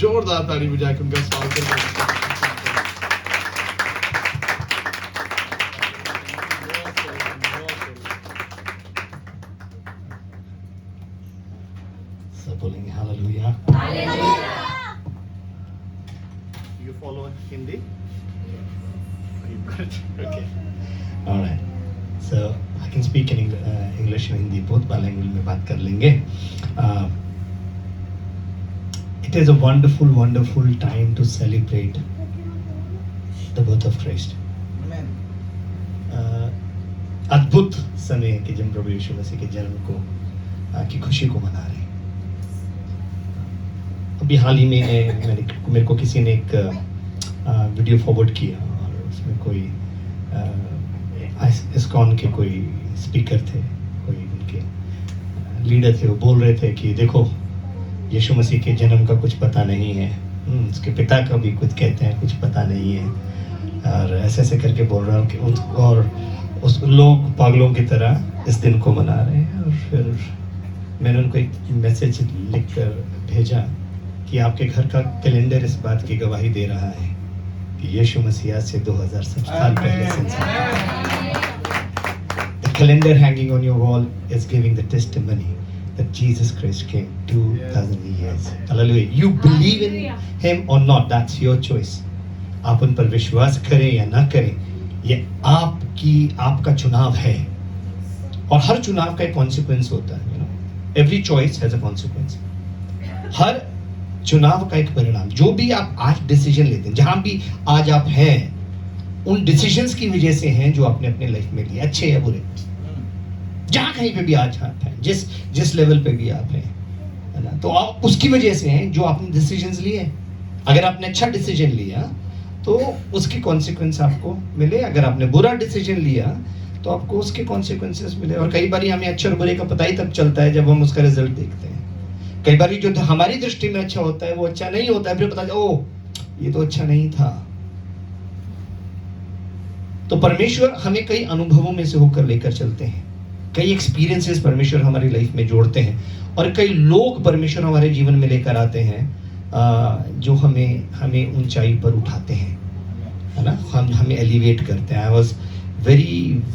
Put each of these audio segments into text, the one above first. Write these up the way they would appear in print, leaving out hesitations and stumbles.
जोरदार ताली बजा के उनका स्वागत करें। सब बोलेंगे hallelujah. You follow Hindi? Okay. All right. So I can speak in English and Hindi, both bilingual में बात कर लेंगे. It is a wonderful, wonderful time to celebrate the birth of Christ. Amen. अद्भुत समय है कि जब प्रभु यीशु मसीह के जन्म को की खुशी को मना रहे हैं. अभी हाल ही में मेरे को किसी ने एक वीडियो फॉरवर्ड किया और उसमें कोई इस्कॉन के कोई स्पीकर थे, कोई उनके लीडर थे, वो बोल रहे थे कि देखो यीशु मसीह के जन्म का कुछ पता नहीं है, उसके पिता का भी कुछ कहते हैं कुछ पता नहीं है, और ऐसे ऐसे करके बोल रहा हूँ कि और उस लोग पागलों की तरह इस दिन को मना रहे हैं. और फिर मैंने उनको एक मैसेज लिख कर भेजा कि आपके घर का कैलेंडर इस बात की गवाही दे रहा है कि यीशु मसीह आज से 2000 साल पहले संसार. The calendar hanging on your wall is giving the testimony that Jesus Christ came 2000 years. Hallelujah. You believe in him or not, that's your choice. आप उन पर विश्वास करें या ना करें, ये आपका चुनाव है. और हर चुनाव का एक कॉन्सिक्वेंस होता है, you know. Every choice has a consequence. हर चुनाव का एक परिणाम. जो भी आप आज डिसीजन लेते हैं, जहां भी आज आप हैं, उन डिसीजंस की वजह से हैं जो आपने अपने लाइफ में लिए, अच्छे या बुरे. जहां कहीं पे भी आज आप हैं, जिस लेवल पे भी आप हैं, है ना, तो आप उसकी वजह से हैं जो आपने डिसीजंस लिए. अगर आपने अच्छा डिसीजन लिया तो उसकी कॉन्सिक्वेंस आपको मिले. अगर आपने बुरा डिसीजन लिया तो आपको उसके कॉन्सिक्वेंसेस मिले. और कई बार हमें अच्छे और बुरे का पता ही तब चलता है जब हम उसका रिजल्ट देखते हैं. कई बार जो हमारी दृष्टि में अच्छा होता है वो अच्छा नहीं होता है, फिर पता चला ओ ये तो अच्छा नहीं था. तो परमेश्वर हमें कई अनुभवों में से होकर लेकर चलते हैं. कई एक्सपीरियंसेस परमेश्वर हमारी लाइफ में जोड़ते हैं, और कई लोग परमेश्वर हमारे जीवन में लेकर आते हैं जो हमें ऊंचाई पर उठाते हैं, है ना, हमें एलिवेट करते हैं. I was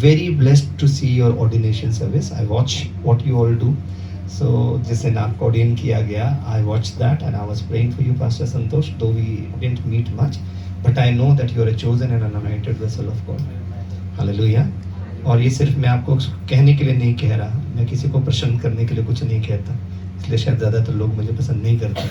very blessed to see your ordination service. I watch what you all do. So जिस दिन आपको ऑर्डिन किया गया, I watched that and I was praying for you, Pastor Santosh, though we didn't meet much, but I know that you are a chosen and an anointed vessel of God. Hallelujah. और ये सिर्फ मैं आपको कहने के लिए नहीं कह रहा, मैं किसी को प्रसन्न करने के लिए कुछ नहीं कहता, इसलिए शायद ज़्यादातर लोग मुझे पसंद नहीं करते,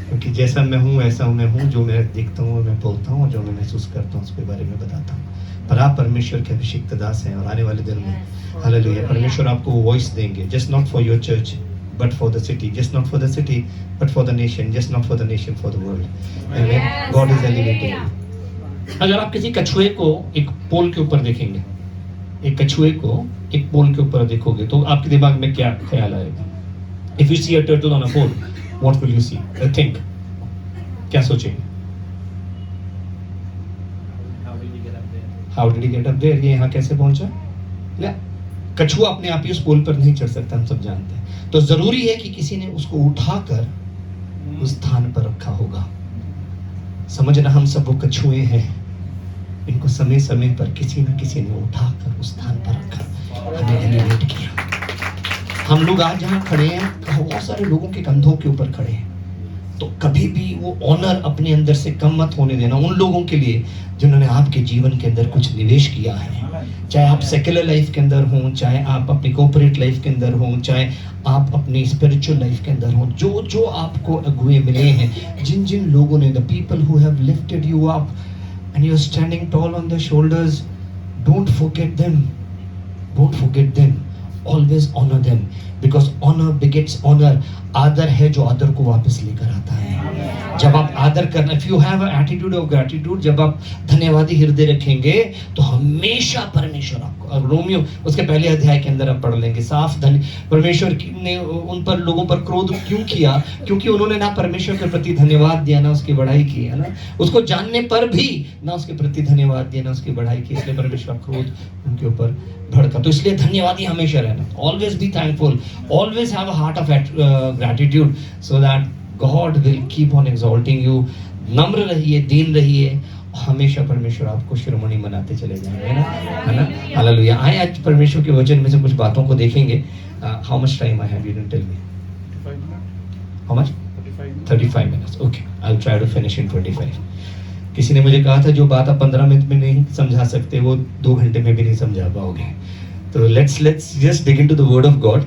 क्योंकि जैसा मैं हूँ ऐसा मैं हूँ. जो मैं देखता हूँ मैं बोलता हूँ, और जो मैं महसूस करता हूँ उसके बारे में बताता हूँ. पर आप परमेश्वर के अभिषिक्त दास हैं, और आने वाले दिन में हालेलुया परमेश्वर आपको वॉइस देंगे. Just not for your church but for the city, just not for the city but for the nation, just not for the nation, for the world. Amen. God is elevating you. अगर आप किसी कछुए को एक पोल के ऊपर देखेंगे, एक कछुए को एक पोल के ऊपर देखोगे, तो आपके दिमाग में क्या ख्याल आएगा? If you see a turtle on a pole, what will you see? Think. क्या सोचेंगे? How did he get up there? ये यहाँ कैसे पहुंचा? कछुआ अपने आप ही उस पोल पर नहीं चढ़ सकता, हम सब जानते हैं. तो जरूरी है कि किसी ने उसको उठाकर उस स्थान पर रखा होगा. समझना, हम सब वो कछुए हैं, इनको समय समय पर किसी न किसी ने उठाकर उस स्थान पर रखा, हमें एलिवेट किया. हम लोग आज जहाँ खड़े हैं, बहुत सारे लोगों के कंधों के ऊपर खड़े हैं. तो कभी भी वो ऑनर अपने अंदर से कम मत होने देना उन लोगों के लिए जिन्होंने आपके जीवन के अंदर कुछ निवेश किया है. चाहे आप सेक्युलर लाइफ के अंदर हों, चाहे आप अपनी कॉर्पोरेट लाइफ के अंदर हों, चाहे आप अपनी स्पिरिचुअल लाइफ के अंदर हों, जो आपको अगुए मिले हैं, जिन लोगों ने, the people who have lifted you up and you are standing tall on the shoulders, don't forget them. Always honour them, because honour begets honour. आदर है जो आदर को वापस लेकर आता है. जब आप आदर करना, if you have attitude of gratitude, जब आप धन्यवादी हृदय रखेंगे तो हमेशा परमेश्वर आपको, और रोमियो उसके पहले अध्याय के अंदर आप पढ़ लेंगे साफ परमेश्वर ने उन पर लोगों पर क्रोध क्यों किया? क्योंकि उन्होंने ना परमेश्वर के प्रति धन्यवाद दिया, ना उसकी बढ़ाई की, है ना, उसको जानने पर भी ना उसके प्रति धन्यवाद दिया, ना उसकी बढ़ाई की. इसलिए परमेश्वर क्रोध उनके ऊपर भड़का. तो इसलिए धन्यवादी हमेशा रहना. Always be thankful, always have a heart of gratitude, so that God will keep on exalting you. नम्र रहिए, दीन रहिए, हमेशा परमेश्वर आपको शिरोमणि बनाते चले जाएंगे, है ना. हालेलुया. आए आज परमेश्वर के वचन में से कुछ बातों को देखेंगे. How much time I have, you didn't tell me. 35 minutes. How much? 35 minutes. 35 minutes. Okay, I will try to finish in 25. किसी ने मुझे कहा था जो बात आप 15 मिनट में नहीं समझा सकते वो 2 घंटे में भी नहीं समझा पाओगे. तो let's just dig into the word of God.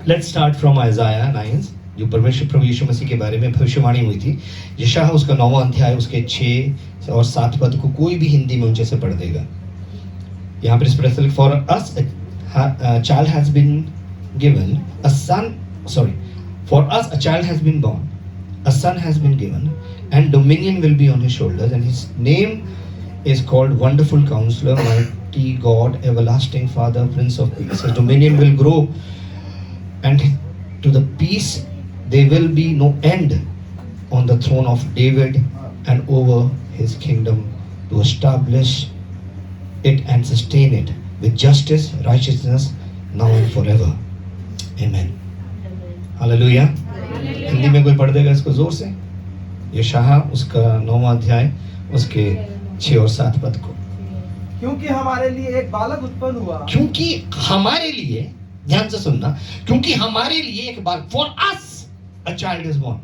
Let's start from आइज़ाया 9, जो परमेश्वर प्रभु यीशु मसीह के बारे में भविष्यवाणी हुई थी. यशायाह उसका 9वां अध्याय उसके 6 और 7 पद को कोई भी हिंदी में ऊंचे से पढ़ देगा. यहाँ पर इस प्रकार for us child has been given a son, sorry, for us a child has been born, a son has been given, and dominion will be on his shoulders, and his name is called Wonderful Counselor, Mighty God, Everlasting Father, Prince of Peace. His dominion will grow, and to the peace there will be no end on the throne of David and over his kingdom, to establish it and sustain it with justice, righteousness, now and forever. Amen. Hallelujah. Hindi में कोई पढ़ देगा इसको जोर से. यशायाह उसका 9वां अध्याय उसके 6 और 7 पद को. क्योंकि हमारे लिए एक बालक उत्पन्न हुआ. क्योंकि हमारे लिए, ध्यान से सुनना, क्योंकि हमारे लिए एक बालक, for us a child is born,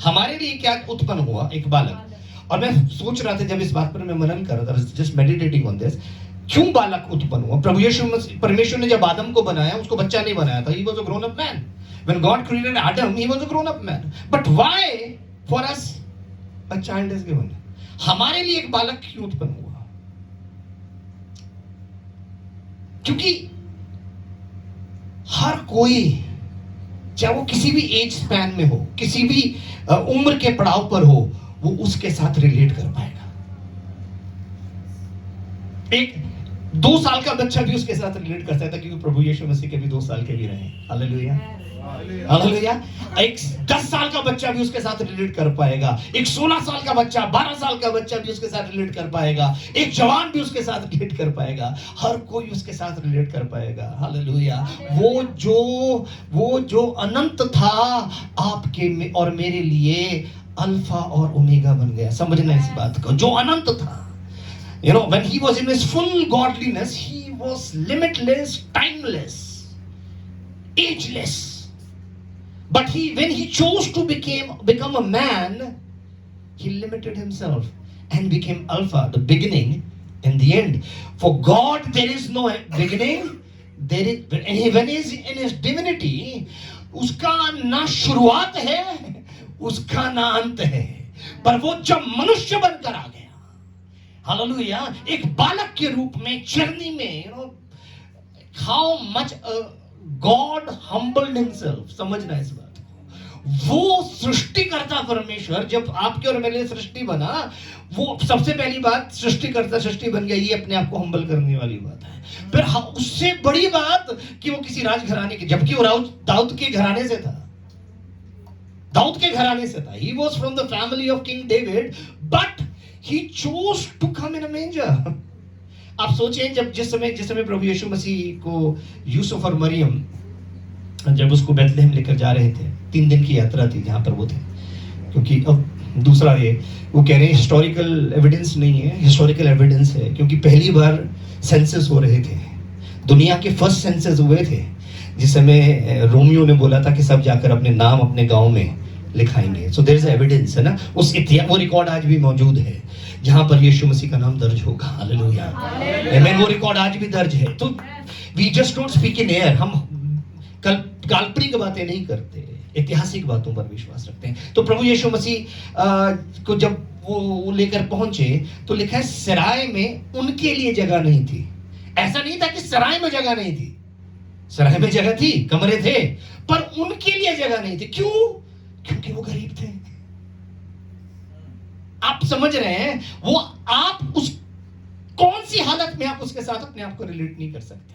हमारे लिए क्या उत्पन्न हुआ, एक बालक. और मैं सोच रहा था जब इस बात पर मैं मनन कर रहा था, जस्ट मेडिटेटिंग ऑन दिस, क्यों बालक उत्पन्न हुआ. प्रभु यीशु परमेश्वर ने जब आदम को बनाया उसको बच्चा नहीं बनाया था. He was a grown up man. When God created Adam, he was a grown-up man. But why for us a child is given? हमारे लिए एक बालक क्यों उत्पन्न हुआ? क्योंकि हर कोई, चाहे वो किसी भी एज स्पैन में हो, किसी भी उम्र के पड़ाव पर हो, वो उसके साथ रिलेट कर पाएगा. एक 2 साल का बच्चा भी उसके साथ रिलेट कर सकता है, क्योंकि प्रभु यीशु मसीह के भी 2 साल के भी रहे. हालेलुया. हालेलुया. एक 10 साल का बच्चा भी उसके साथ रिलेट कर पाएगा. एक 16 साल का बच्चा, 12 साल का बच्चा भी उसके साथ रिलेट कर पाएगा. एक जवान भी उसके साथ रिलेट कर पाएगा. हर कोई उसके साथ रिलेट कर पाएगा. हालेलुया. वो जो अनंत था आपके और मेरे लिए अल्फा और ओमेगा बन गया. समझना इस बात को. जो अनंत था, you know, when he was in his full godliness, he was limitless, timeless, ageless. But when he chose to become a man, he limited himself and became Alpha, the beginning and the end. For God there is no beginning. There is, when he is in his divinity, उसका ना शुरुआत है, उसका ना अंत है. पर वो जब मनुष्य बनकर आ गया, हालेलुया, एक बालक के रूप में जर्नी में, you know, how much God humbled himself. समझना इस बात. वो सृष्टिकर्ता परमेश्वर जब आपके और मेरे लिए सृष्टि बना, वो सबसे पहली बात, सृष्टिकर्ता सृष्टि बन गया, ये अपने आप को हम्बल करने वाली बात है. फिर उससे बड़ी बात कि वो किसी राजघराने के, जबकि वो दाऊद के घराने से था. दाऊद के घराने से था. He was from the family of King David, but he chose to come in a manger. आप सोचें, जिस समय प्रभु यीशु मसीह को यूसुफ और मरियम जब उसको बेथलेहम लेकर जा रहे थे, 3 दिन की यात्रा थी जहां पर वो थे. क्योंकि अब दूसरा ये वो कह रहे हैं हिस्टोरिकल एविडेंस नहीं है, हिस्टोरिकल एविडेंस है, क्योंकि पहली बार सेंसस हो रहे थे. दुनिया के फर्स्ट सेंसस हुए थे, जिस समय रोमियो ने बोला था कि सब जाकर अपने नाम अपने गांव में लिखाएंगे. सो देयर इज एविडेंस, है ना. उस इतिहास, वो रिकॉर्ड आज भी मौजूद है जहां पर यीशु मसीह का नाम दर्ज होगा. हालेलुया. आमेन. वो रिकॉर्ड आज भी दर्ज है. तो we just don't speak in air. हम काल्पनिक बातें नहीं करते, ऐतिहासिक बातों पर विश्वास रखते हैं. तो प्रभु यीशु मसीह को जब वो लेकर पहुंचे तो लिखा है सराय में उनके लिए जगह नहीं थी. ऐसा नहीं था कि सराय में जगह नहीं थी. सराय में जगह थी, कमरे थे, पर उनके लिए जगह नहीं थी. क्यों? क्योंकि वो गरीब थे. आप समझ रहे हैं? वो आप उस कौन सी हालत में आप उसके साथ अपने आप को रिलेट नहीं कर सकते.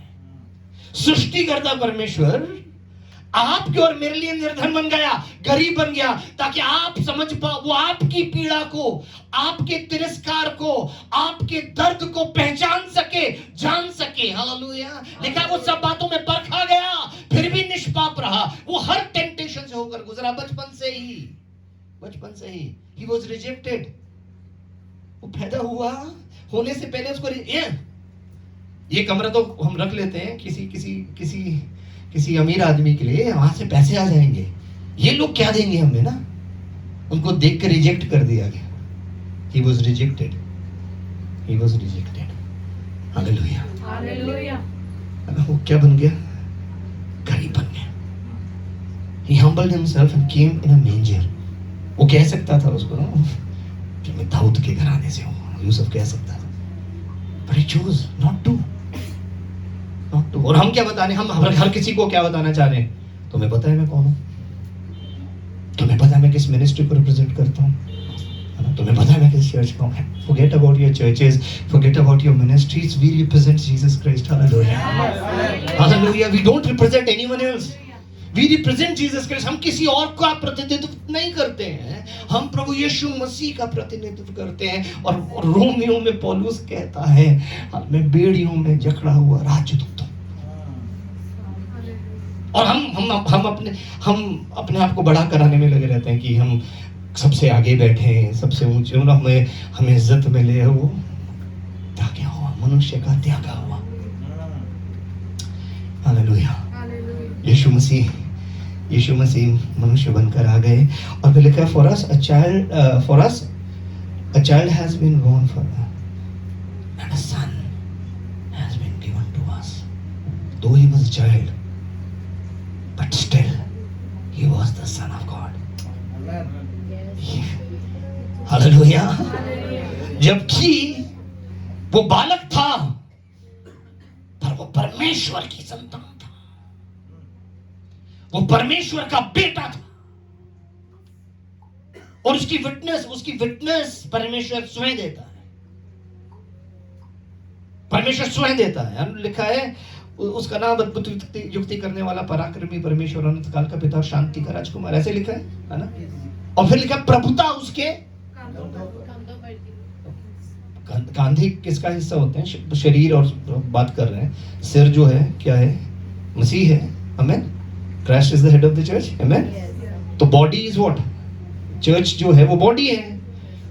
सृष्टिकर्ता परमेश्वर आपके और मेरे लिए निर्धन बन गया, गरीब बन गया, ताकि आप समझ पाओ, वो आपकी पीड़ा को, आपके तिरस्कार को, आपके दर्द को पहचान सके, जान सके. हालेलुया. लिखा वो सब बातों में परखा गया, फिर भी निष्पाप रहा. वो हर टेम्पटेशन ट्रांसफॉर्मेशन से होकर गुजरा, बचपन से ही he was rejected। वो पैदा हुआ होने से पहले उसको ये कमरा तो हम रख लेते हैं किसी अमीर आदमी के लिए, वहां से पैसे आ जाएंगे, ये लोग क्या देंगे हमें ना। उनको देख कर रिजेक्ट कर दिया गया। He was rejected। हालेलुया। वो क्या बन गया? गरीब बन गया। He humbled himself and came in a manger। वो कह सकता था उसको ना कि मैं दाऊद के घराने से हूँ, यूसुफ कह सकता था, but he chose not to। और हम क्या बताने, हम हर किसी को क्या बताना चाह रहे हैं? तुम्हें पता है मैं कौन हूँ, तुम्हें पता है मैं किस मिनिस्ट्री को रिप्रेजेंट करता हूँ, तुम्हें पता है मैं किस चर्च का हूँ। Forget about your churches, forget about your ministries, we represent Jesus Christ। Hallelujah। We don't represent anyone else, we represent Jesus Christ। हम किसी और का प्रतिनिधित्व नहीं करते हैं, हम प्रभु यीशु मसीह का प्रतिनिधित्व करते हैं। और रोमियो में पौलुस कहता है, मैं बेड़ियों में जकड़ा हुआ राजदूत हूं। और हम अपने आप को बड़ा कराने में लगे रहते हैं कि हम सबसे आगे बैठे हैं, सबसे ऊंचे, हमें इज्जत मिले। वो त्यागा हुआ, मनुष्य का त्यागा हुआ। हालेलुया। यीशु मसीह मनुष्य बनकर आ गए। और फिर लिखा है, for us a child has been born for us and a son has been given to us। Though he was a child, but still he was the son of God। Hallelujah. जबकि वो बालक था, पर वो परमेश्वर की संतान था, वो परमेश्वर का बेटा था। और उसकी विटनेस परमेश्वर स्वयं देता है। परमेश्वर स्वयं देता है। लिखा है उसका नाम अद्भुत युक्ति करने वाला, पराक्रमी परमेश्वर, अनंत काल का पिता और शांति का राजकुमार, ऐसे लिखा है ना। और फिर लिखा प्रभुता उसके कांधे किसका हिस्सा होते हैं? शरीर। और बात कर रहे हैं सिर जो है क्या है? मसीह है। Amen. Christ is the head of the church. Amen. तो बॉडी इज व्हाट? चर्च जो है वो बॉडी है।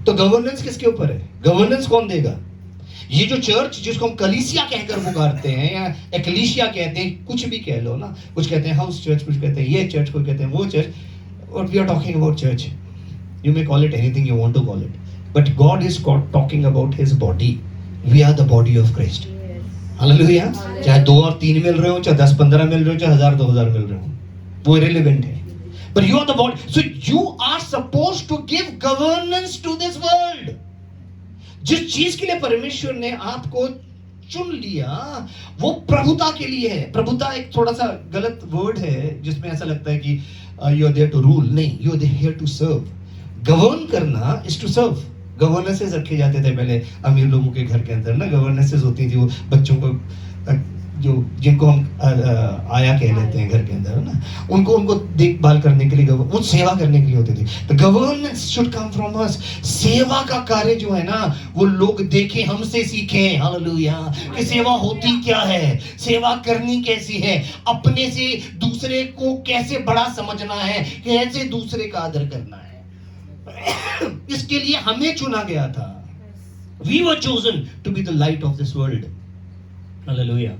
तो गवर्नेंस किसके ऊपर है? गवर्नेंस कौन देगा? ये जो चर्च जिसको हम कलीसिया कहकर पुकारते हैं या एक्लीसिया कहते हैं, कुछ भी कह लो ना, कुछ कहते हैं हाउस चर्च, कुछ कहते हैं ये चर्च, कुछ कहते हैं वो church. What we are talking about church, you may call it anything you want to call it, but God is talking about His body। We are the body of Christ। Hallelujah। चाहे 2 और 3 मिल रहे हो, चाहे 10-15 मिल रहे हो, चाहे 1000-2000 मिल रहे हो, वो irrelevant है। But you are the body, so you are supposed to give governance to this world। जिस चीज के लिए परमेश्वर ने आपको चुन लिया वो प्रभुता के लिए है। प्रभुता एक थोड़ा सा गलत वर्ड है जिसमें ऐसा लगता है कि you are there to rule. नहीं, you are here to serve. Govern करना इज टू सर्व। गवर्नेंसेस रखे जाते थे पहले अमीर लोगों के घर के अंदर ना, गवर्नेंसेस होती थी। वो बच्चों को जो जिनको हम आया कह लेते हैं घर के अंदर ना, उनको देखभाल करने के लिए, वो सेवा करने के लिए होती थी। The governance should come from us. सेवा का कार्य जो है ना वो लोग देखें, हमसे सीखें। हालेलुया। कि सेवा होती क्या है, सेवा करनी कैसी है, अपने से दूसरे को कैसे बड़ा समझना है, कैसे दूसरे का आदर करना है। इसके लिए हमें चुना गया था। We were chosen to be the light of this world। Hallelujah.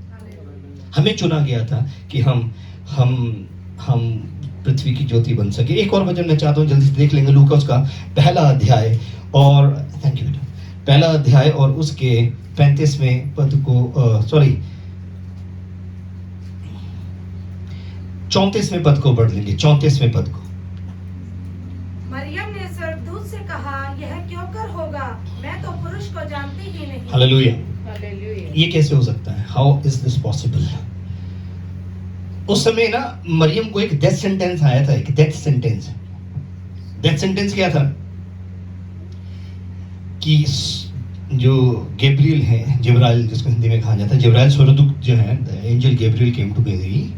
हमें चुना गया था कि हम पृथ्वी की ज्योति बन सके। एक और वचन मैं चाहता हूं जल्दी से देख लेंगे, लूका उसका पहला अध्याय और थैंक यू बेटा, पहला अध्याय और उसके 35वें पद को 34वें पद को पढ़ लेंगे। 34वें पद को। मरियम ने स्वर्गदूत से कहा, यह क्यों कर होगा, मैं तो पुरुष को जानती ही नहीं। हालेलुया। ये कैसे हो सकता है? How is this possible? उस समय ना मरियम को एक डेथ सेंटेंस आया था। एक डेथ सेंटेंस क्या था कि जो गैब्रियल है, जिब्राइल जिसको हिंदी में कहा जाता है, जिब्राइल स्वर्गदूत जो है, एंजल गैब्रियल केम टू मेरी।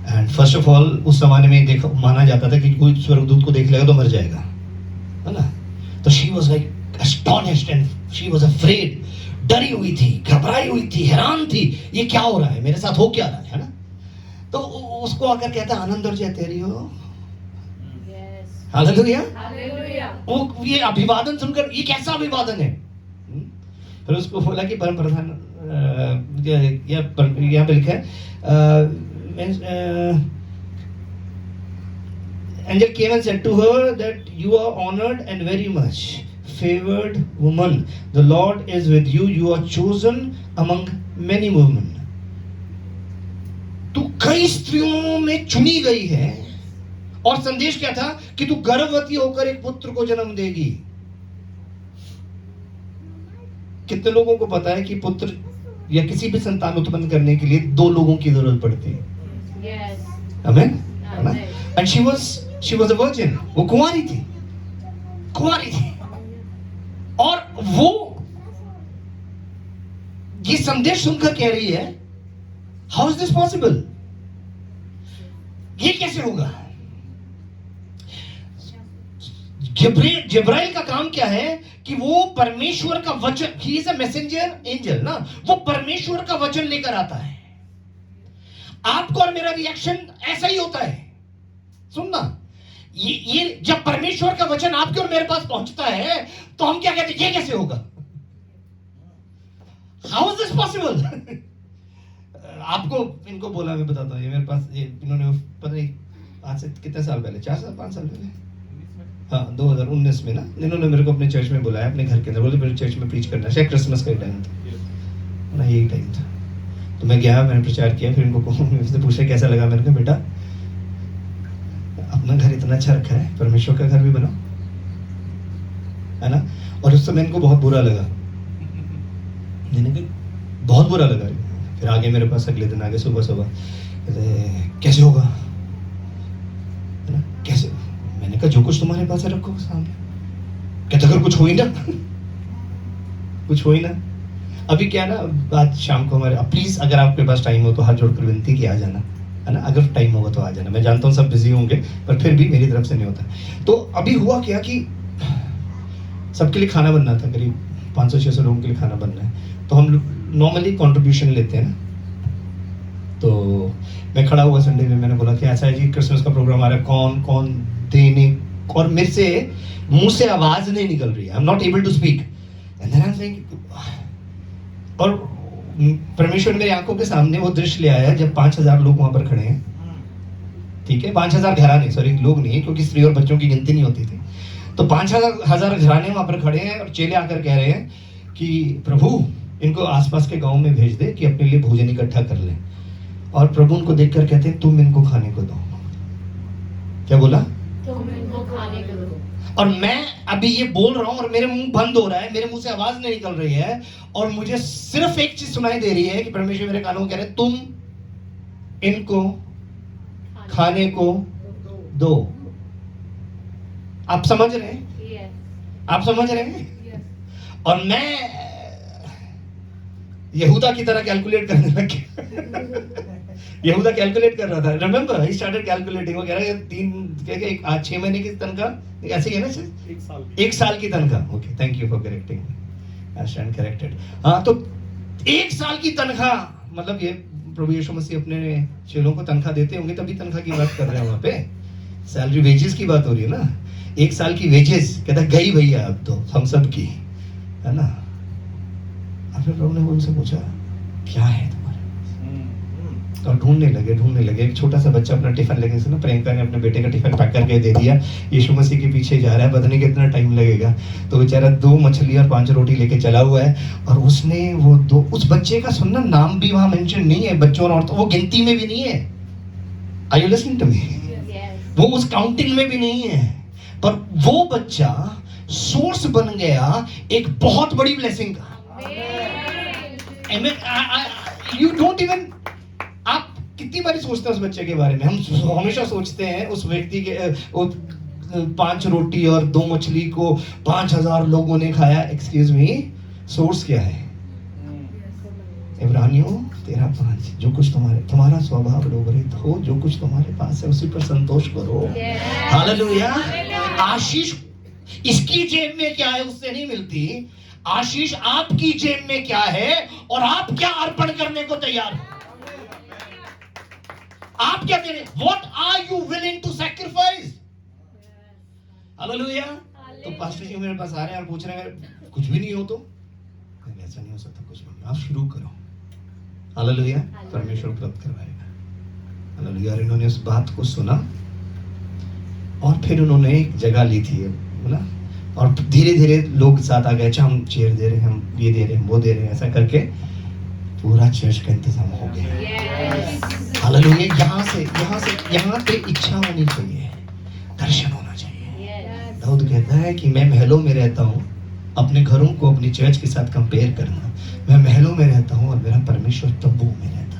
एंड फर्स्ट ऑफ ऑल उस जमाने में देखो माना जाता था कि कोई स्वर्गदूत को देख लेगा तो मर जाएगा, है ना। तो she was like astonished and she was afraid. डरी हुई थी, घबराई हुई थी, हैरान थी, ये क्या हो रहा है, मेरे साथ हो क्या रहा है ना। तो उसको आकर कहता, आनंद और जय तेरी हो, हालेलुया। हालेलुया। वो ये अभिवादन सुनकर ये कैसा अभिवादन है? फिर उसको बोला कि परम प्रधान यहाँ पे लिखा है angel came and said to her that you are honored and very much favored woman, the Lord is with you, you are chosen among many women. तू कई स्त्रियों में चुनी गई है। और संदेश क्या था कि तू गर्भवती होकर एक पुत्र को जन्म देगी। कितने लोगों को पता है कि पुत्र या किसी भी संतान उत्पन्न करने के लिए दो लोगों की जरूरत पड़ती है? आमीन, है ना? And she was a virgin, वो कुंवारी थी। और वो ये संदेश सुनकर कह रही है, हाउ इज दिस पॉसिबल? ये कैसे होगा? जिब्राइल का काम क्या है कि वो परमेश्वर का वचन, he is a messenger angel ना, वो परमेश्वर का वचन लेकर आता है। आपको और मेरा रिएक्शन ऐसा ही होता है। सुनना, ये जब परमेश्वर का वचन आपके और मेरे पास पहुंचता है तो हम क्या कहते हैं, ये कैसे होगा? How is this possible? आपको इनको बोला, मैं बताता हूँ, ये मेरे पास इन्होंने पता नहीं आज से कितने साल पहले, 4 साल 5 साल पहले, हाँ 2019 में ना, इन्होंने मेरे को अपने चर्च में बुलाया, अपने घर के अंदर, बोले मेरे चर्च में प्रीच करना है। शायद क्रिसमस का ही टाइम था ना, यही टाइम था। तो मैं गया, मैंने प्रचार किया। फिर इनको मुझसे पूछा कैसा लगा। मैंने कहा बेटा अपना घर इतना अच्छा रखा है, परमेश्वर का घर भी बनाओ, है ना। और उस समय इनको बहुत बुरा लगा, मैंने कहा बहुत बुरा लगा। फिर आगे मेरे पास अगले दिन आगे सुबह कहते कैसे होगा, है ना, कैसे? मैंने कहा जो कुछ तुम्हारे पास है रखो सामने। कहते अगर कुछ हो ही ना कुछ हो ही ना। अभी क्या ना, आज शाम को हमारे, प्लीज अगर आपके पास टाइम हो तो हाथ जोड़कर विनती कि आ जाना, है ना। अगर टाइम होगा तो आ जाना। मैं जानता हूँ सब बिजी होंगे, पर फिर भी मेरी तरफ से नहीं होता। तो अभी हुआ क्या कि सबके लिए खाना बनना था, करीब 500-600 लोगों के लिए खाना बनना है। तो हम नॉर्मली कंट्रीब्यूशन लेते हैं ना। तो मैं खड़ा हुआ संडे में, मैंने बोला कि ऐसा है जी, क्रिसमस का प्रोग्राम आ रहा है, कौन कौन देने, और मेरे से मुंह से आवाज नहीं निकल रही है, I am not able to speak. And then I am saying, और परमेश्वर मेरी आंखों के सामने वो दृश्य ले आया जब 5000 लोग वहां पर खड़े हैं। ठीक है, 5000 घराने, सॉरी लोग नहीं, क्योंकि स्त्री और बच्चों की गिनती नहीं होती थी। तो 5000 घराने वहां पर खड़े हैं और चेले आकर कह रहे हैं कि प्रभु इनको आसपास के गांव में भेज दे कि अपने लिए भोजन इकट्ठा कर लें। और प्रभु उनको देखकर कहते हैं तुम इनको खाने को दो। क्या बोला? तुम इनको खाने को दो। और मैं अभी ये बोल रहा हूं और मेरे मुंह बंद हो रहा है, मेरे मुंह से आवाज नहीं निकल रही है, और मुझे सिर्फ एक चीज सुनाई दे रही है कि परमेश्वर मेरे कानों में कह रहे तुम इनको खाने को दो। आप समझ रहे हैं? आप समझ रहे हैं? और मैं यहूदा की तरह कैलकुलेट करने लग गया। यहूदा कैलकुलेट कर रहा था, रिमेंबर ही स्टार्टेड कैलकुलेटिंग। वो कह रहा है 6 महीने की तनख्वाह, ऐसे ही है ना सर? 1 साल की तनख्वाह। Okay, thank you for correcting, I stand corrected. हाँ, तो 1 साल की तनख्वाह, मतलब ये प्रभु यीशु मसीह अपने चेलों को तनख्वाह देते होंगे, तभी तनख्वाह की बात कर रहे हैं वहां पे। सैलरी वेजेस की बात हो रही है ना। 1 साल की वेजेस, कहता गई भैया अब तो हम सब की, है ना। फिर प्रभु ने उनसे पूछा क्या है तुम्हारे पास? और ढूंढने लगे। एक छोटा सा बच्चा अपना टिफिन लेके से ना, प्रियंका ने अपने बेटे का टिफिन पैक करके दे दिया। यीशु मसीह के पीछे जा रहा है, पता नहीं कितना टाइम लगेगा। तो बेचारा 2 मछली और 5 रोटी लेके चला हुआ है। और उसने वो उस बच्चे का सुनना, नाम भी वहां मेंशन नहीं है, बच्चों और औरतों, वो गिनती में भी नहीं है। Are you listening to me? वो उस काउंटिंग में भी नहीं है। पर वो बच्चा सोर्स बन गया एक बहुत बड़ी ब्लेसिंग का। You don't even, आप कितनी बारी सोचते हैं उस बच्चे के बारे में? हम हमेशा सोचते हैं उस व्यक्ति के 5 रोटी और 2 मछली को 5000 लोगों ने खाया। एक्सक्यूज मी, सोर्स क्या है? इब्रानियों 13:5, जो कुछ तुम्हारा स्वभाव लोभरित हो, जो कुछ तुम्हारे पास है उसी पर संतोष करो। हालेलुया। आशीष इसकी जेब में क्या है उससे नहीं मिलती, आशीष आपकी जेब में क्या है और आप क्या अर्पण करने को तैयार हो। आप क्या दे रहे? What are you willing to sacrifice? Hallelujah. तो पास्टर जी मेरे पास आ रहे हैं और पूछ रहे हैं कुछ भी नहीं हो तो ऐसा नहीं हो सकता, कुछ भी नहीं, आप शुरू करो। हालेलुया। परमेश्वर उपलब्ध करवाएगा। हालेलुया। और इन्होंने उस बात को सुना और फिर उन्होंने एक जगह ली थी, बोला, और धीरे धीरे लोग साथ आ गए। अच्छा हम चेयर दे रहे हैं, हम ये दे रहे हैं, वो दे रहे हैं, ऐसा करके पूरा चर्च का इंतजाम हो गया। हालेलुया। यहाँ पे इच्छा होनी चाहिए, दर्शन होना चाहिए। दाऊद कहता है कि मैं महलों में रहता हूँ, अपने घरों को अपनी चर्च के साथ कंपेयर करना, मैं महलों में रहता हूँ और मेरा परमेश्वर तंबू में रहता।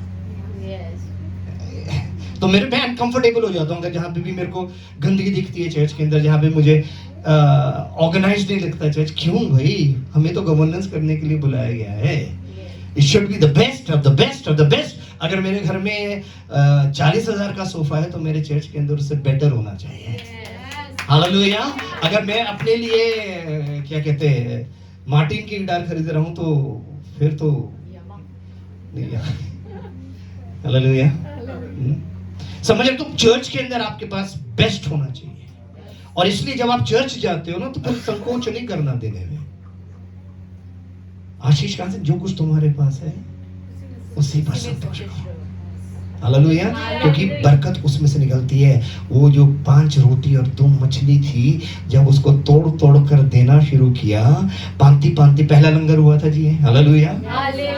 तो मैं अनकंफर्टेबल हो जाता हूँ अगर जहाँ पे भी मेरे को गंदगी दिखती है चर्च के अंदर, जहाँ पे मुझे ऑर्गेनाइज नहीं लगता चर्च। क्यों भाई, हमें तो गवर्नेंस करने के लिए बुलाया गया है। It should be the best of the best of the best. अगर मेरे घर में 40,000 का सोफा है तो मेरे चर्च के अंदर उससे बेटर होना चाहिए। हालेलुया। अगर मैं अपने लिए क्या कहते हैं मार्टिन की गिटार खरीद रहा हूँ तो फिर तो हालेलुया। समझ रहे, तुम चर्च के अंदर आपके पास बेस्ट होना चाहिए। और इसलिए जब आप चर्च जाते हो ना तो कुछ संकोच नहीं करना देने में। आशीष कहां से? जो कुछ तुम्हारे पास है उसी पर संतोष करो। हालेलुया। क्योंकि बरकत उसमें से निकलती है। वो जो 5 रोटी और 2 मछली थी, जब उसको तोड़ तोड़ कर देना शुरू किया, पांति पांति पहला लंगर हुआ था जी। हालेलुया।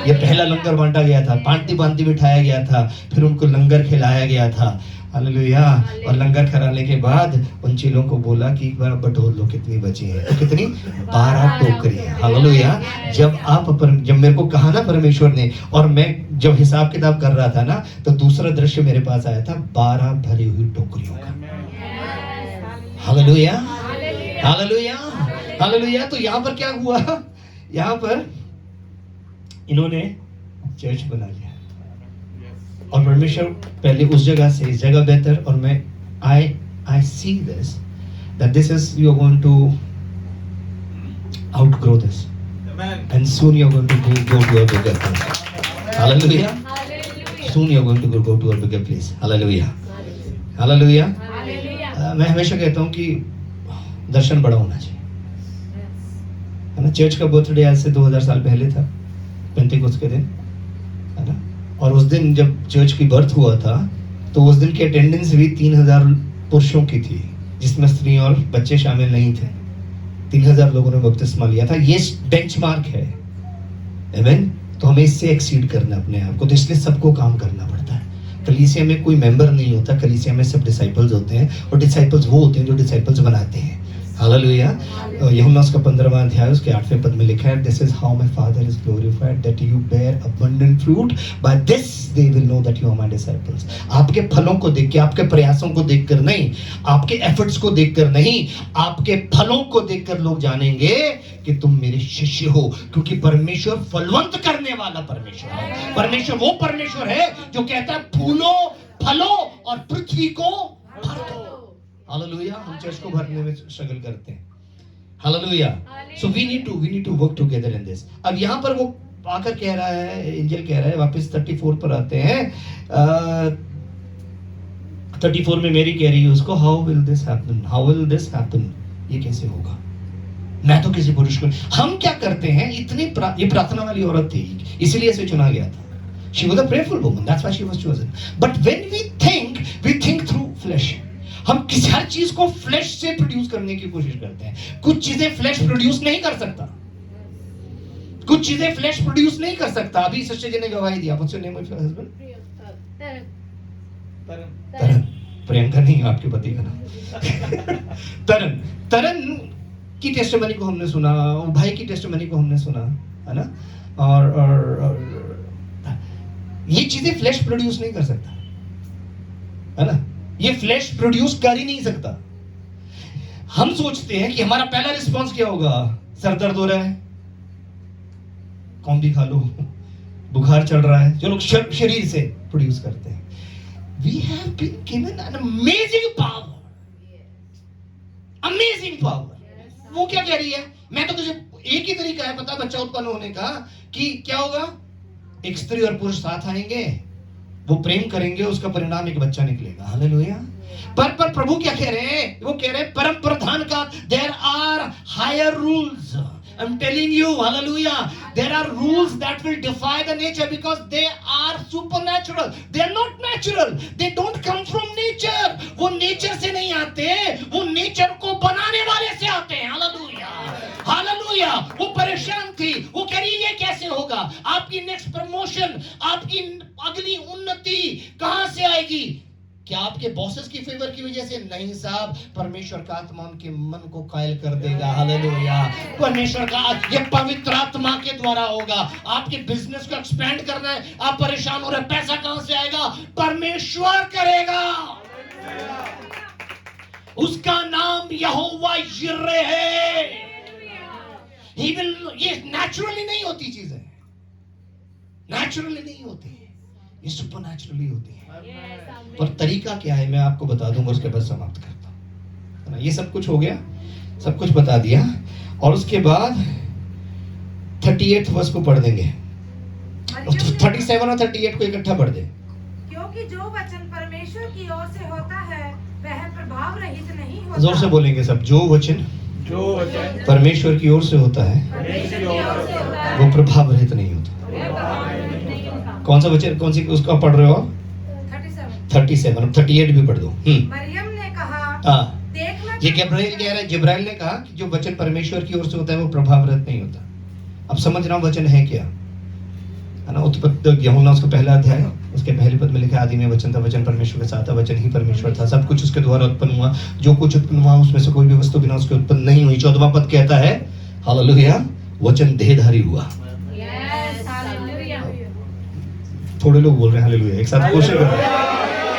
ये पहला लंगर बांटा गया था, पांति पांति बिठाया गया था, फिर उनको लंगर खिलाया गया था। हालेलुया। और लंगर खिलाने के बाद उन चेलों को बोला कि एक बार बटोर लो कितनी बची है। तो कितनी? 12 टोकरियां। हालेलुया। जब मेरे को कहा ना परमेश्वर ने, और मैं जब हिसाब किताब कर रहा था ना, तो दूसरा दृश्य मेरे पास आया था 12 भरी हुई टोकरियों का। हालेलुया। हालेलुया। हालेलुया। तो यहाँ पर क्या हुआ? यहाँ पर इन्होंने चर्च बना लिया और परमेश्वर पहले उस जगह से इस जगह बेहतर। और मैं I see this that this is you are going to outgrow this, and soon you are going to go to a bigger place. Hallelujah. Soon you are going to go to a bigger place. Hallelujah. Hallelujah. मैं हमेशा कहता हूँ कि दर्शन बड़ा होना चाहिए, है ना। चर्च का बर्थडे आज से 2000 साल पहले था, पेंटेकोस्ट के दिन, है ना। और उस दिन जब चर्च की बर्थ हुआ था तो उस दिन की अटेंडेंस भी 3000 पुरुषों की थी, जिसमें स्त्री और बच्चे शामिल नहीं थे। 3000 लोगों ने बपतिस्मा लिया था। ये बेंचमार्क है। आमीन। तो हमें इससे एक्सीड करना अपने आप को, तो इसलिए सबको काम करना पड़ता है। कलीसिया में कोई मेंबर नहीं होता, कलीसिया में सब डिसाइपल्स होते हैं, और डिसाइपल्स वो होते हैं जो डिसाइपल्स बनाते हैं। हालेलुया। यूहन्ना उसका 15वां अध्याय उसके 8वें पद में लिखा है, this is how my father is glorified that you bear abundant fruit, by this they will know that you are my disciples. आपके फलों को देख के, आपके प्रयासों को देखकर नहीं, आपके एफर्ट्स को देखकर नहीं, आपके फलों को देखकर लोग जानेंगे कि तुम मेरे शिष्य हो। क्योंकि परमेश्वर फलवंत करने वाला परमेश्वर है। परमेश्वर वो परमेश्वर है जो कहता है फूलो, फलो और पृथ्वी को भर दो। हालेलुया। हम चर्च को भरने में स्ट्रगल करते हैं। Hallelujah. So we need to work together in this. अब यहाँ पर वो आकर कह रहा है, एंजल कह रहा है, वापस 34 पर आते हैं। 34 में मेरी कह रही है उसको, how will this happen, how will this happen, ये कैसे होगा? मैं तो किसी पुरुष को, हम क्या करते हैं, ये प्रार्थना वाली औरत थी, इसलिए इसे चुना गया था। She was a prayerful woman, that's why she was chosen. But when we think through flesh. हम किसी हर चीज को फ्लैश से प्रोड्यूस करने की कोशिश करते हैं। कुछ चीजें फ्लैश प्रोड्यूस नहीं कर सकता, कुछ चीजें फ्लैश प्रोड्यूस नहीं कर सकता। अभी सिस्टर जी ने गवाही दिया, what's your name of your husband? Taran. Priyanka नहीं, आपके पति का नाम तरन की टेस्टिमनी को हमने सुना, भाई की टेस्टिमनी को हमने सुना, है ना। और ये चीजें फ्लैश प्रोड्यूस नहीं कर सकता, है ना। ये फ्लैश प्रोड्यूस कर ही नहीं सकता। हम सोचते हैं कि हमारा पहला रिस्पांस क्या होगा? सर दर्द हो रहा है, कौन भी खा लो, बुखार चढ़ रहा है, चलो शरीर से प्रोड्यूस करते हैं। We have been given an amazing power, amazing power. वो क्या कह रही है? मैं तो तुझे एक ही तरीका है पता बच्चा उत्पन्न होने का, कि क्या होगा? एक स्त्री और पुरुष साथ आएंगे, वो प्रेम करेंगे, उसका परिणाम एक बच्चा निकलेगा। हालेलुया। पर प्रभु क्या कह रहे हैं? वो कह रहे हैं परम प्रधान का there are higher rules. I'm telling you, hallelujah, there are rules that will defy the nature because they are supernatural. They are not natural. They don't come from nature. वो nature से नहीं आते, वो nature को बनाने वाले से आते हैं. Hallelujah, hallelujah. वो परेशान थी, वो कह रही ये कैसे होगा? आपकी next promotion, आपकी अगली उन्नति कहां से आएगी? क्या आपके बॉसेस की फेवर की वजह से? नहीं साहब, परमेश्वर का आत्मा उनके मन को कायल कर देगा. हालेलुया. परमेश्वर का ये पवित्र आत्मा के द्वारा होगा. आपके बिजनेस को एक्सपेंड करना है, आप परेशान हो रहे, पैसा कहां से आएगा? परमेश्वर करेगा. उसका नाम यहोवा यिर्रे है. He will, ये नेचुरली नहीं होती चीजें, नेचुरली नहीं होती, ये सुपरनैचुरली होती है. पर तरीका क्या है मैं आपको बता दूंगा, उसके बाद समाप्त करता हूं. ये सब कुछ हो गया, सब कुछ बता दिया, और उसके बाद 38 वर्ष को पढ़ देंगे. 37 और 38 को इकट्ठा पढ़ दे. क्योंकि जो वचन परमेश्वर की ओर से होता है वह प्रभाव रहित नहीं होता. जोर से बोलेंगे सब. जो वचन परमेश्वर की ओर से होता है वो प्रभाव रहित नहीं होता. कौन सा वचन, कौन सी उसका पढ़ रहे हो? 37. अब 38 भी पढ़ दो. मरियम ने कहा, देखना. ये गब्राइल कह रहा है, जिब्राइल ने कहा कि जो वचन परमेश्वर की ओर से होता है वो प्रभावरहित नहीं होता. अब समझ रहा हूं वचन है क्या, है ना? उत्पत्ति यूहन्ना उसका पहला अध्याय, उसके पहले पद में लिखा आदि में वचन था, वचन परमेश्वर के साथ था, वचन ही परमेश्वर था, सब कुछ उसके द्वारा उत्पन्न हुआ, जो कुछ उत्पन्न हुआ उसमें से कोई भी वस्तु बिना उसके उत्पन्न नहीं हुई. 14वां पद कहता है हालेलुया, वचन देहधारी हुआ. थोड़े लोग बोल रहे हैं हालेलुया एक साथ, कोशिश कर रहे हैं.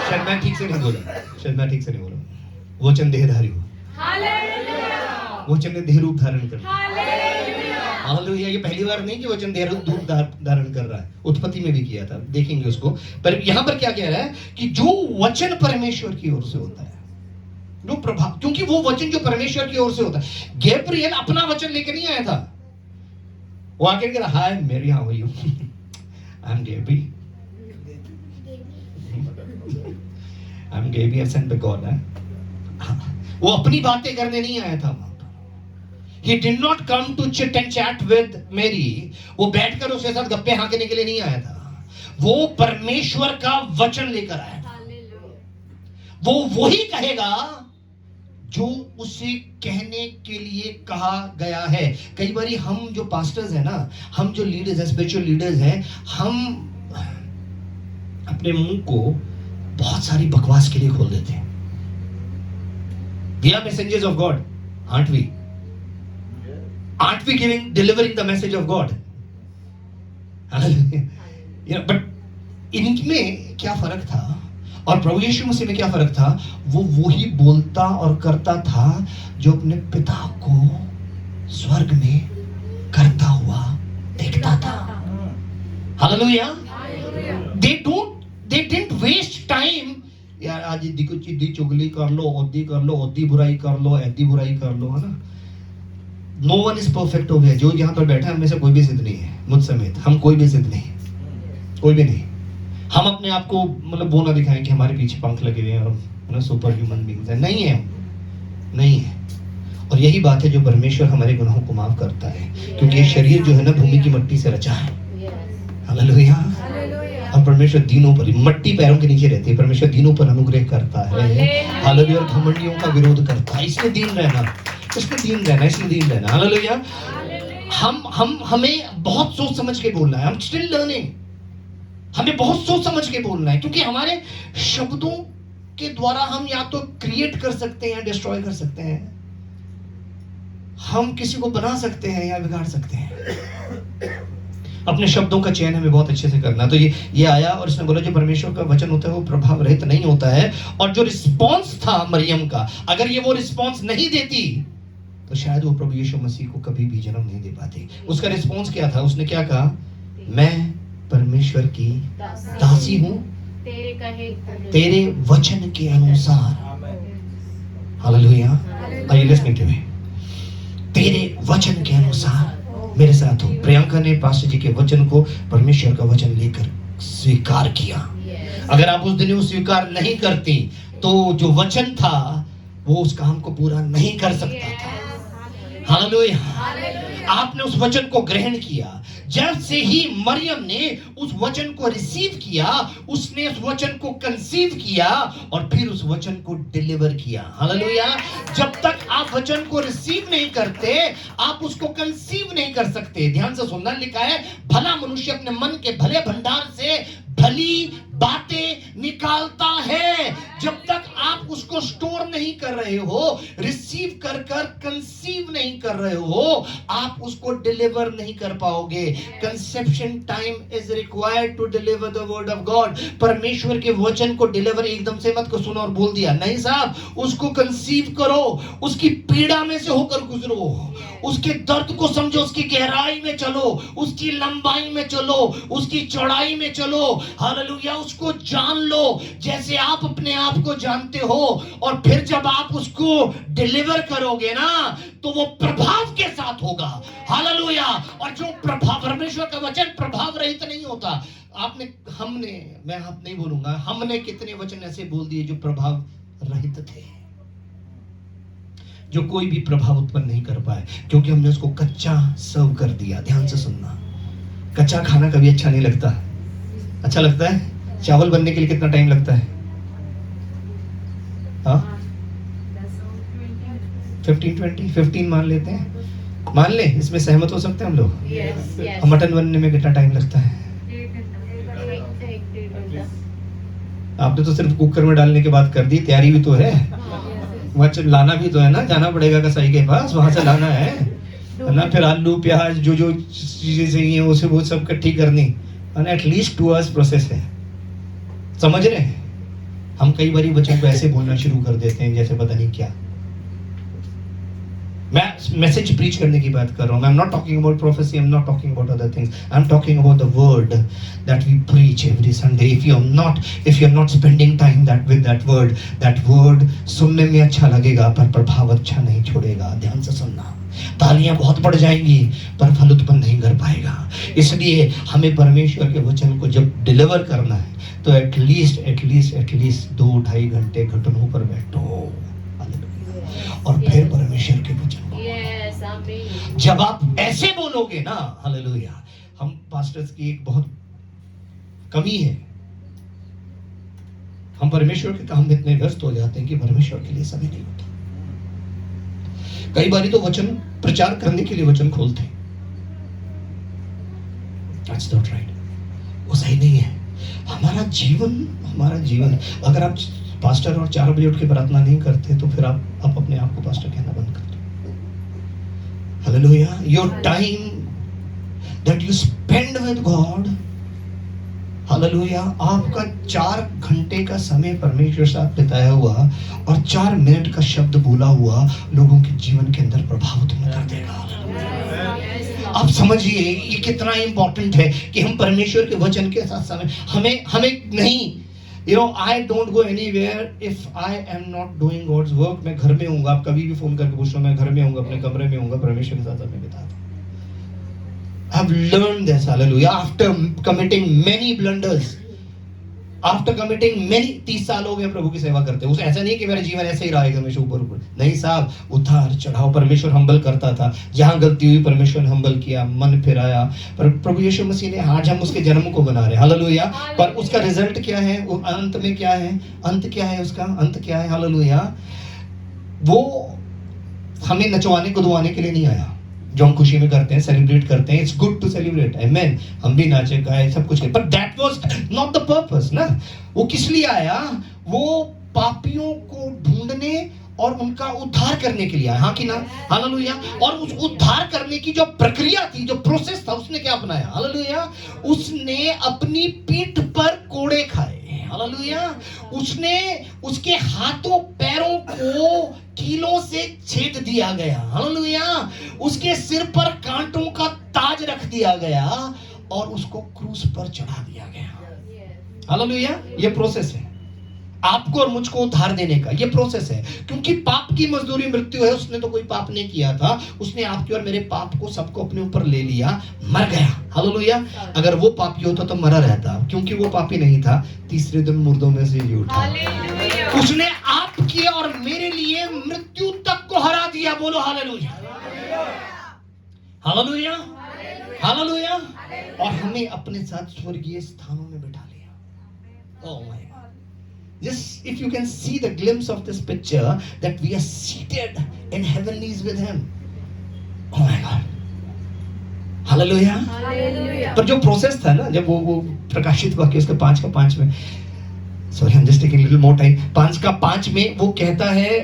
शायद मैं ठीक से नहीं बोला. वचन देहधारी हुआ. हालेलुया. वचन ने देह रूप धारण कर लिया. हालेलुया. ये पहली बार नहीं कि वचन देह रूप धारण कर रहा है, उत्पत्ति में भी किया था, देखेंगे उसको. पर यहाँ पर क्या कह रहा है कि जो वचन परमेश्वर की ओर से होता है, जो प्रभाव, क्योंकि वो वचन जो परमेश्वर की ओर से होता है. गैब्रिएल अपना वचन लेकर नहीं आया था. वो आके कह रहा, hi Mary, how are you, I am Gabriel, I'm Gabriel sent by God. वो अपनी बातें करने नहीं आया था वहां पर. He did not come to chit and chat with Mary. वो बैठकर उसके साथ गप्पे हाँकने के लिए नहीं आया था. वो परमेश्वर का वचन लेकर आया था. वो वही कहेगा जो उसे कहने के लिए कहा गया है. कई बार हम जो पास्टर्स हैं ना, हम जो लीडर्स हैं, स्पिरिचुअल लीडर्स हैं, हम अपने मुंह को बहुत सारी बकवास के लिए खोल देते हैं. We are messengers of God, aren't we? Aren't we delivering the message of God? Hallelujah. But इनमें क्या फर्क था और प्रभु यीशु मसीह में क्या फर्क था? वो वही बोलता और करता था जो अपने पिता को स्वर्ग में करता हुआ देखता था. Hallelujah. They didn't waste time. यार आज कुछ इद्दी चुगली कर लो, ओद्दी बुराई कर लो, ऐदी बुराई कर लो, है ना? No one is perfect हो गया. जो यहाँ पर बैठा है हमें से कोई भी सिद्ध नहीं है, मुझ समेत हम कोई भी सिद्ध नहीं, कोई भी नहीं. हम अपने आप को मतलब वो ना दिखाएं कि हमारे पीछे पंख लगे हुए हैं और ना सुपर ह्यूमन बीइंग्स है. नहीं है, नहीं है. और यही बात है जो परमेश्वर हमारे गुनाहों को माफ करता है, क्योंकि ये शरीर जो है ना भूमि की मिट्टी से रचा है. हालेलुया. और परमेश्वर दीनों पर, मट्टी पैरों के नीचे रहती है, परमेश्वर दीनों पर अनुग्रह करता है. हालेलुया. और घमंडियों का विरोध करता है. इसलिए दीन रहना, इसलिए दीन रहना. हालेलुया. हमें बहुत सोच समझ के बोलना है. हम स्टिल लर्निंग. हमें बहुत सोच समझ के बोलना है, क्योंकि हमारे शब्दों के द्वारा हम या तो क्रिएट कर सकते हैं या डिस्ट्रॉय कर सकते हैं. हम किसी को बना सकते हैं या बिगाड़ सकते हैं. अपने शब्दों का चयन हमें बहुत अच्छे से करना. तो ये आया और इसने बोला जो परमेश्वर का वचन होता है वो प्रभाव रहित नहीं होता है. और जो रिस्पॉन्स था मरियम का, अगर ये वो रिस्पॉन्स नहीं देती तो शायद वो प्रभु यीशु मसीह को कभी भी जन्म नहीं दे पाती. उसका रिस्पॉन्स क्या था? उसने क्या कहा? मैं परमेश्वर की दासी हूं, तेरे वचन के अनुसार. Hallelujah. Are you listening to me? तेरे वचन के अनुसार मेरे साथ हो. प्रियंका ने पास्टर जी के वचन को परमेश्वर का वचन लेकर स्वीकार किया. अगर आप उस दिन वो स्वीकार नहीं करती तो जो वचन था वो उस काम को पूरा नहीं कर सकता था। हालेलुया। आपने उस वचन को ग्रहण किया। जब से ही मरियम ने उस वचन को रिसीव किया, उसने उस वचन को कंसीव किया और फिर उस वचन को डिलीवर किया। हालेलुया। जब तक आप वचन को रिसीव नहीं करते, आप उसको कंसीव नहीं कर सकते। ध्यान से सुनना, लिखा है भला मनुष्य अपने मन के भले भंडार से भली बातें निकालता है। जब तक आप उसको स्टोर नहीं कर रहे हो, रिसीव कर कर कंसीव नहीं कर रहे हो, आप उसको डिलीवर नहीं कर पाओगे। Conception time is required to deliver the word of God. परमेश्वर के वचन को डिलीवर एकदम से मत को सुनो और बोल दिया, नहीं साहब, उसको कंसीव करो, उसकी पीड़ा में से होकर गुजरो, उसके दर्द को समझो, उसकी गहराई में चलो, उसकी लंबाई में चलो, उसकी चौड़ाई में चलो। हालेलुया। उसको जान लो जैसे आप अपने आप को जानते हो, और फिर जब आप उसको डिलीवर करोगे ना, तो वो प्रभाव के साथ होगा। हालेलुया। और जो प्रभाव, परमेश्वर का वचन प्रभाव रहित नहीं होता। मैं आप नहीं बोलूंगा, हमने कितने वचन ऐसे बोल दिए जो प्रभाव रहित थे, जो कोई भी प्रभाव उत्पन्न नहीं कर पाए, क्योंकि हमने उसको कच्चा सर्व कर दिया। ध्यान से सुनना, कच्चा खाना कभी अच्छा नहीं लगता। अच्छा लगता है? चावल बनने के लिए कितना टाइम लगता है? 15 मान लेते हैं, मान ले, इसमें सहमत हो सकते हैं हम लोग। मटन बनने में कितना टाइम लगता है? आपने तो सिर्फ कुकर में डालने की बात कर दी, तैयारी भी तो है, वहां लाना भी तो है ना, जाना पड़ेगा कसाई के पास, वहां से लाना है ना, फिर आलू प्याज जो जो चीजें चाहिए उसे वो सब इकट्ठी करनी, एटलीस्ट 2 आवर्स प्रोसेस है। समझ रहे हैं? हम कई बार बच्चों को ऐसे बोलना शुरू कर देते हैं जैसे पता नहीं क्या। मैं मैसेज प्रीच करने की बात कर रहा हूँ। I am not talking about prophecy, I am not talking about other things, I am talking about the word that we preach every Sunday. If you are not spending time that word सुनने में अच्छा लगेगा पर प्रभाव अच्छा नहीं छोड़ेगा। ध्यान से सुनना, तालियां बहुत बढ़ जाएंगी पर फल उत्पन्न नहीं कर पाएगा। इसलिए हमें परमेश्वर के वचन को जब डिलीवर करना है तो एटलीस्ट 2-2.5 घंटे घुटनों पर बैठो और फिर परमेश्वर के वचन को। जब आप ऐसे बोलोगे ना, हालेलुया। हम पास्टर्स की एक बहुत कमी है, हम परमेश्वर के काम में इतने व्यस्त हो जाते हैं कि परमेश्वर के लिए समय नहीं होता। कई बार तो वचन प्रचार करने के लिए वचन खोलते हैं, That's not right. वो सही नहीं है। हमारा जीवन अगर आप पास्टर और 4 बजे उठ के प्रार्थना नहीं करते तो फिर आप अपने आप को पास्टर कहना बंद कर दो। Hallelujah. Your time that you spend with God, hallelujah, आपका 4 घंटे का समय परमेश्वर के साथ बिताया हुआ और 4 मिनट का शब्द बोला हुआ लोगों के जीवन के अंदर प्रभाव उत्पन्न कर देगा। आप समझिए ये कितना इंपॉर्टेंट है कि हम परमेश्वर के वचन के साथ समय हमें नहीं, I don't go anywhere if I am not doing God's work। मैं घर में हूँगा, आप कभी भी फोन करके पूछ लो, मैं घर में हूँगा, अपने कमरे में हूँगा, परमेश्वर के साथ समय बिताता हूँ। I've learned this, hallelujah, after committing many blunders, after committing many 30 साल हो गए प्रभु की सेवा करते हैं। ऐसा नहीं कि मेरा जीवन ऐसे ही रहेगा हमेशा ऊपर ऊपर, नहीं साहब, उतार चढ़ाव। परमेश्वर हम्बल करता था, जहां गलती हुई परमेश्वर ने हम्बल किया, मन फिराया। पर प्रभु यीशु मसीह ने, आज हम उसके जन्म को मना रहे हैं, हालेलुया। पर उसका रिजल्ट क्या है? अंत में क्या है? अंत क्या है? उसका अंत क्या है? हालेलुया। वो हमें नचवाने कुदवाने के लिए नहीं आया, जो हम खुशी में करते हैं, सेलिब्रेट करते हैं। इट्स गुड टू सेलिब्रेट, आमेन। हम भी नाचे गाए, सब कुछ, but that was not the purpose ना। वो किस लिए आया? वो पापियों को ढूंढने और उनका उद्धार करने के लिए आया, हाँ कि ना? हालेलुया। और उस उद्धार करने की जो प्रक्रिया थी, जो प्रोसेस था, उसने क्या अपनाया? हालेलुया। उसने अपनी पीठ पर कोड़े खाए, हालेलुया। उसने उसके हाथों पैरों को कीलों से छेद दिया गया, हालेलुया। उसके सिर पर कांटों का ताज रख दिया गया और उसको क्रूस पर चढ़ा दिया गया, हालेलुया। ये प्रोसेस है आपको और मुझको उद्धार देने का, ये प्रोसेस है। क्योंकि पाप की मजदूरी मृत्यु है। उसने तो कोई पाप नहीं किया था, उसने आपके और मेरे पाप को सबको अपने ऊपर ले लिया, मर गया, हालेलुया। अगर वो पापी होता तो मरा रहता, क्योंकि वो पापी नहीं था, तीसरे दिन मुर्दों में से जी उठा, हालेलुया। उसने आपके और मेरे लिए मृत्यु तक को हरा दिया। बोलो हालेलुया, हालेलुया, हालेलुया। और हमें अपने साथ स्वर्गीय स्थानों में बिठा लिया। Oh my God, just if you can see the glimpse of this picture that we are seated in heavenlies with him. Oh my God, hallelujah. पर जो प्रोसेस था ना, जब वो प्रकाशित वाक्य उसके 5:5 में, sorry I am just taking little more time, 5:5 में वो कहता है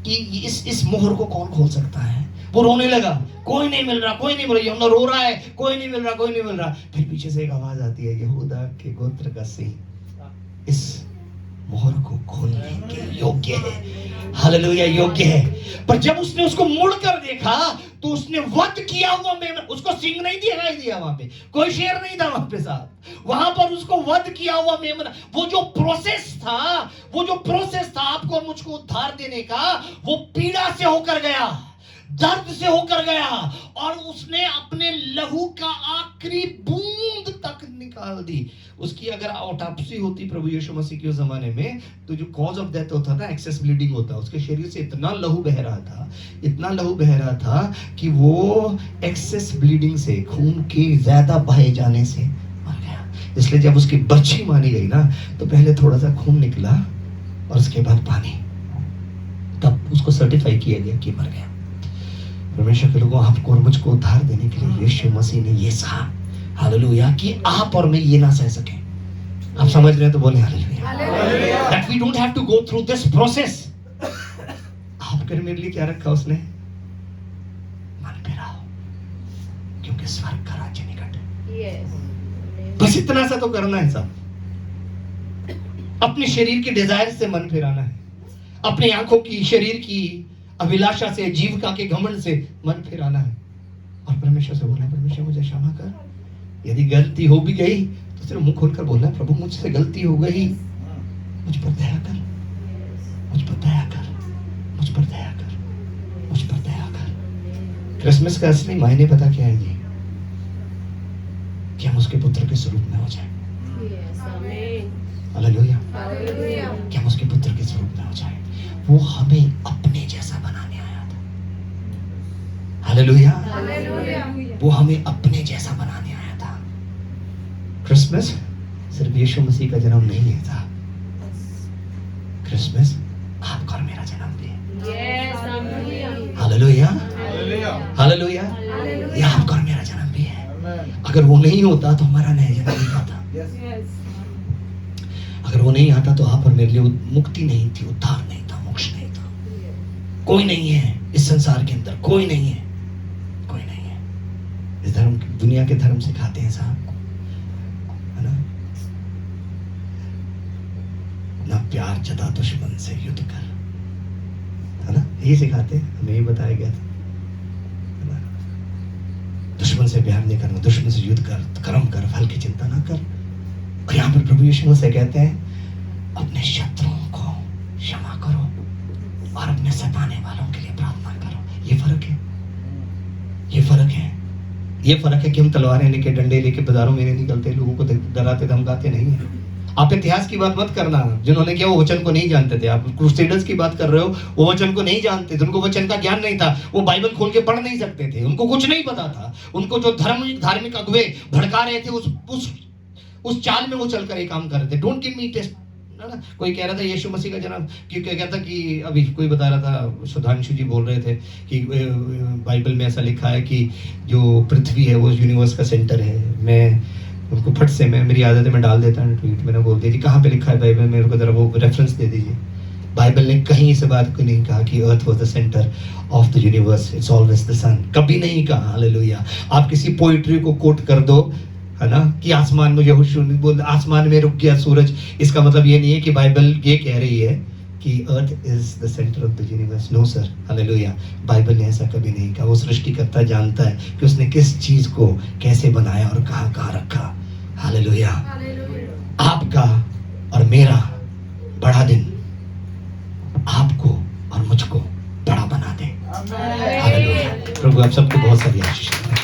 कि इस मोहर को कौन खोल सकता है। वो रोने लगा, कोई नहीं मिल रहा, कोई नहीं मिल रहा, यूहन्ना रो रहा है, कोई नहीं मिल रहा, कोई नहीं मिल रहा। फिर पीछे से एक आवाज आती है, यहूदा के गोत्र का सिंह इस मोहर को खोलने के योग्य है। हालेलुया, योग्य है। पर जब उसने उसको मुड़कर देखा तो उसने वध किया हुआ मेमना, उसको सिंह नहीं दिखाई दिया, वहां पे कोई शेर नहीं था वहां पे साथ, वहां पर उसको वध किया हुआ मेमना। वो जो प्रोसेस था आपको और मुझको उद्धार देने का, वो पीड़ा से होकर गया, दर्द से होकर गया, और उसने अपने लहू का आखिरी बूंद तक निकाल दी। उसकी अगर ऑटोप्सी होती प्रभु यीशु मसीह के उस जमाने में, तो जो कॉज ऑफ डेथ होता था, एक्सेस ब्लीडिंग होता, उसके शरीर से इतना लहू बह रहा था, इतना लहू बह रहा था कि वो एक्सेस ब्लीडिंग से, खून के ज्यादा बहे जाने से मर गया। इसलिए जब उसकी बच्ची मानी गई ना, तो पहले थोड़ा सा खून निकला और उसके बाद पानी, तब उसको सर्टिफाई किया गया कि मर गया। परमेश्वर के लोगों, आपको और मुझको उद्धार देने के लिए यीशु मसीह ने ये सहा, हालेलुया, कि आप और मैं ये ना सह सके। आप समझ रहे हैं तो बोले hallelujah, that we don't have to go through this process. आपके मेरे लिए क्या रखा उसने? मन फिराओ, क्योंकि स्वर्ग का राज्य निकट है। बस इतना सा तो करना है साहब। अपने शरीर के डिजायर से मन फिराना है, अपनी आंखों की, शरीर की अभिलाषा से, जीविका के घमंड से मन फिराना है, और परमेश्वर से बोलना, परमेश्वर मुझे क्षमा कर, यदि गलती हो भी गई तो सिर्फ मुंह खोलकर बोलना, प्रभु मुझसे गलती हो गई, मुझ पर दया कर, मुझ पर दया कर, मुझ पर दया कर, मुझ पर दया कर। क्रिसमस का असली मायने पता क्या है जी? कि हम उसके पुत्र के स्वरूप में हो जाए। हालेलुया, कि हम उसके पुत्र के स्वरूप में हो जाए। वो हमें अपने जैसा बनाने आया था। हालेलुया, वो हमें अपने जैसा बनाने आया था। क्रिसमस सिर्फ यीशु मसीह का जन्म नहीं है था, क्रिसमस आपका और मेरा जन्म भी है। हालेलुया, हालेलुया, ये आपका और मेरा जन्म भी है। अगर वो नहीं होता तो हमारा नया जन्म नहीं आता। अगर वो नहीं आता तो आप और मेरे लिए मुक्ति नहीं थी, उद्धार नहीं था, मोक्ष नहीं था। कोई नहीं है इस संसार के अंदर, कोई नहीं है, कोई नहीं है। इस धर्म, दुनिया के धर्म सिखाते हैं साहब, है ना प्यार जता दुश्मन से युद्ध कर, है ना, यही सिखाते हैं, हमें यही बताया गया था, है ना। दुश्मन से प्यार नहीं करना, दुश्मन से युद्ध कर, कर्म कर, फल की चिंता ना कर। और यहाँ पर प्रभु यीशु मसीह कहते हैं अपने शत्रुओं को क्षमा करो और अपने सताने वालों के लिए प्रार्थना करो। ये फर्क है, ये फर्क है, ये फर्क है कि हम तलवारें लेके, डंडे लेके बाजारों में नहीं निकलते, लोगों को डराते धमकाते नहीं है। आप इतिहास की बात मत करना, जिन्होंने किया वो वचन को नहीं जानते थे। आप क्रूसेडर्स की बात कर रहे हो, वो वचन को नहीं जानते थे, उनको वचन का ज्ञान नहीं था, वो बाइबल खोल के पढ़ नहीं सकते थे, उनको कुछ नहीं पता था। उनको जो धार्मिक अगुवे भड़का रहे थे, उस चाल में वो चलकर एक काम कर रहे थे। डोंट गिव मी टेस्ट, ना। कोई कह रहा था यीशु मसीह का जन्म, क्योंकि कहता कि अभी कोई बता रहा था, सुधांशु जी बोल रहे थे कि बाइबल में ऐसा लिखा है कि जो पृथ्वी है वो यूनिवर्स का सेंटर है। मैं उनको फट से, मेरी आदत है मैं डाल देता हूँ ट्वीट, मैंने बोल दिया जी कहाँ पे लिखा है बाइबल में, मेरे को जरा वो रेफरेंस दे दीजिए। बाइबल ने कहीं इस बात को नहीं कहा कि earth was the centre of the universe, it's always the sun, कभी नहीं कहा। हालेलुया। आप किसी पोइट्री को कोट कर दो, है ना, कि आसमान में यहोशू बोल, आसमान में रुक गया सूरज, इसका मतलब ये नहीं है कि बाइबल ये कह रही है कि earth is the centre of the universe. No sir, hallelujah. Bible ने ऐसा कभी नहीं कहा। वो सृष्टिकर्ता जानता है कि उसने किस चीज को कैसे बनाया और कहाँ कहाँ रखा। हालेलुया। आपका और मेरा बड़ा दिन आपको और मुझको बड़ा बना दे। हालेलुया। प्रभु आप सबको बहुत सारी आशीष दें।